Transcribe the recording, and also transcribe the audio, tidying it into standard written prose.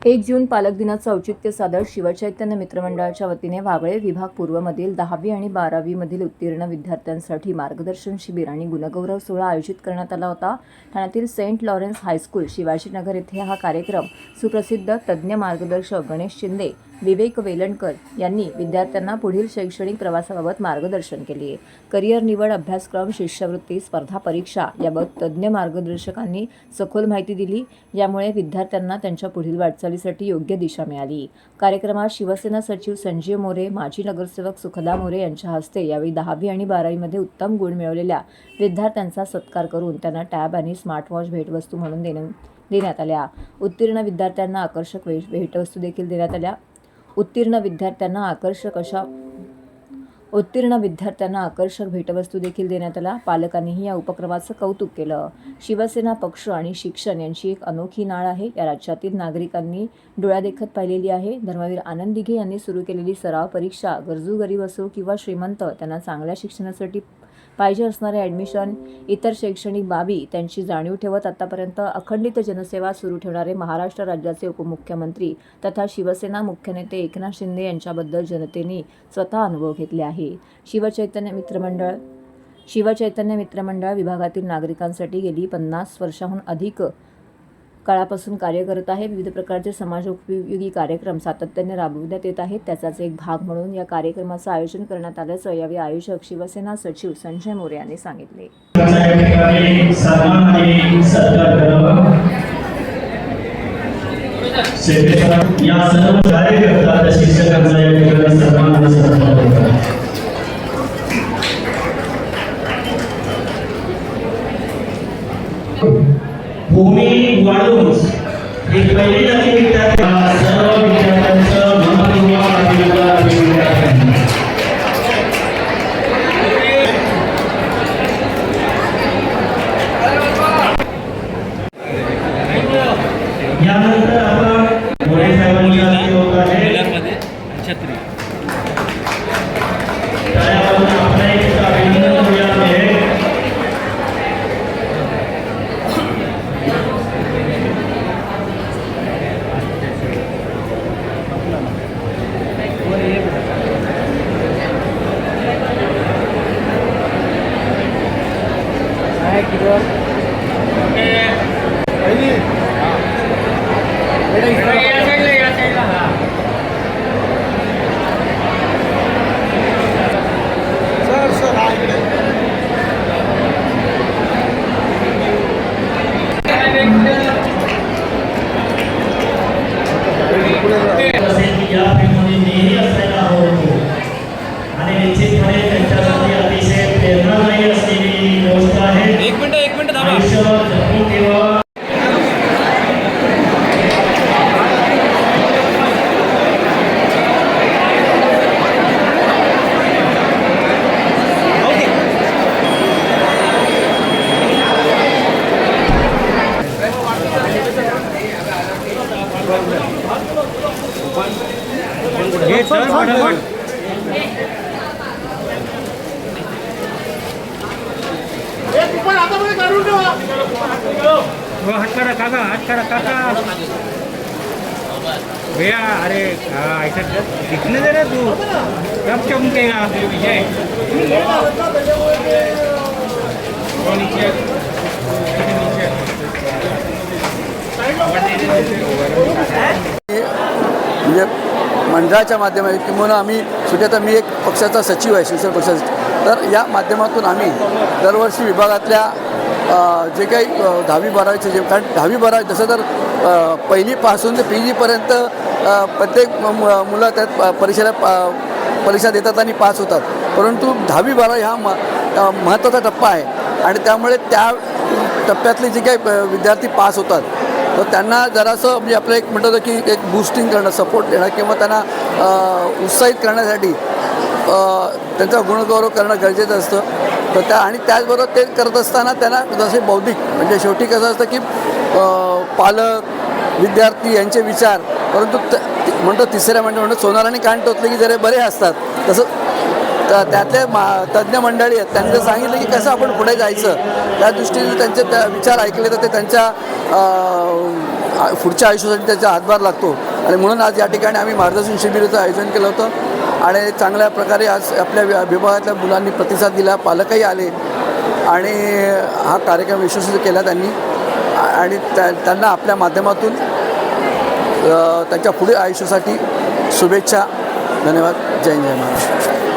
1 जून पालक दिनाचं औचित्य साधत शिवचैतन्य मित्रमंडळाच्या वतीने वागळे विभाग पूर्वमधील 10वी आणि 12वी मधील उत्तीर्ण विद्यार्थ्यांसाठी मार्गदर्शन शिबिर आणि गुणगौरव सोहळा आयोजित करण्यात आला होता। ठाण्यातील सेंट लॉरेन्स हायस्कूल शिवाजीनगर येथे हा कार्यक्रम सुप्रसिद्ध तज्ज्ञ मार्गदर्शक गणेश शिंदे, विवेक वेलणकर यांनी विद्यार्थ्यांना पुढील शैक्षणिक प्रवासाबाबत मार्गदर्शन केले। करिअर निवड, अभ्यासक्रम, शिष्यवृत्ती, स्पर्धा परीक्षा याबाबत तज्ज्ञ मार्गदर्शकांनी सखोल माहिती दिली। यामुळे विद्यार्थ्यांना त्यांच्या पुढील वाटचालीसाठी योग्य दिशा मिळाली। कार्यक्रमात शिवसेना सचिव संजय मोरे, माजी नगरसेवक सुखदा मोरे यांच्या हस्ते यावेळी 10वी आणि 12वी मध्ये उत्तम गुण मिळवलेल्या विद्यार्थ्यांचा सत्कार करून त्यांना टॅब आणि स्मार्टवॉच भेटवस्तू म्हणून देण्यात आल्या। उत्तीर्ण विद्यार्थ्यांना आकर्षक भेटवस्तू देखील देण्यात आल्या। उत्तीर्ण विद्यार्थ्यांना आकर्षक भेटवस्तू देखील देण्यात आल्या। पालकांनीही या उपक्रमाचं कौतुक केलं। शिवसेना पक्ष आणि शिक्षण यांची एक अनोखी नाळ आहे, या राज्यातील नागरिकांनी डोळ्यादेखत पाहिलेली आहे। धर्मवीर आनंद दिघे यांनी सुरू केलेली सराव परीक्षा गरजू, गरीब असो किंवा श्रीमंत, त्यांना चांगल्या शिक्षणासाठी पाहिजे असणारे ॲडमिशन, इतर शैक्षणिक बाबी त्यांची जाणीव ठेवत आतापर्यंत अखंडित जनसेवा सुरू ठेवणारे महाराष्ट्र राज्याचे उपमुख्यमंत्री तथा शिवसेना मुख्यनेते एकनाथ शिंदे यांच्याबद्दल जनतेने स्वतः अनुभव घेतले आहे। शिवचैतन्य मित्रमंडळ विभागातील नागरिकांसाठी गेली 50 वर्षांहून अधिक काळापासून कार्य करत आहे। विविध प्रकारचे समाजोपयोगी कार्यक्रम सातत्याने राबवण्यात येत आहेत। त्याचाच एक भाग म्हणून या कार्यक्रमाचं आयोजन करण्यात आल्याचं यावेळी आयोजक शिवसेना सचिव संजय मोरे यांनी सांगितले। भूमी वाढवून एक पहिली जाती सर्व विद्यार्थ्यांचं यानंतर आपण मोरे साहेबांची आरती होत आहे। छत्री आपल्या एक अभिनंदन करूया आहे। हाथ करा काका भैया, अरे ऐसा दिखने दे रहे तू, कब चमकेगा विजय। म्हणजे मंडळाच्या माध्यमातून किंवा आम्ही सुद्धा मी एक पक्षाचा सचिव आहे, शिवसेना पक्षाचा, तर या माध्यमातून आम्ही दरवर्षी विभागातल्या जे काही 10वी 12वीचे जे, कारण 10वी 12वी जसं तर पहिलीपासून ते PGपर्यंत प्रत्येक मुलं त्यात परीक्षा देतात आणि पास होतात, परंतु 10वी 12वी हा महत्त्वाचा टप्पा आहे आणि त्यामुळे त्या टप्प्यातले जे काही विद्यार्थी पास होतात तर त्यांना जरासं म्हणजे आपलं एक म्हणतो की एक बूस्टिंग करणं, सपोर्ट देणं किंवा त्यांना उत्साहित करण्यासाठी त्यांचा गुणगौरव करणं गरजेचं असतं। तर त्या आणि त्याचबरोबर ते करत असताना त्यांना जसे बौद्धिक म्हणजे शेवटी कसं असतं की पालक विद्यार्थी यांचे विचार, परंतु म्हणतो तिसऱ्या म्हणतो सोनार आणि कान टोचले की जरे बरे असतात, तसं त्यातले तज्ज्ञ मंडळी आहेत त्यांनी जर सांगितलं की कसं आपण पुढे जायचं त्या दृष्टीने त्यांचे विचार ऐकले तर ते त्यांच्या पुढच्या आयुष्यासाठी त्याचा हातभार लागतो आणि म्हणून आज या ठिकाणी आम्ही मार्गदर्शन शिबिराचं आयोजन केलं होतं आणि चांगल्या प्रकारे आज आपल्या विभागातल्या मुलांनी प्रतिसाद दिला, पालकही आले आणि हा कार्यक्रम यशस्वी केला त्यांनी आणि त्यांना आपल्या माध्यमातून त्यांच्या पुढील आयुष्यासाठी शुभेच्छा. धन्यवाद. जय हिंद, जय महाराष्ट्र.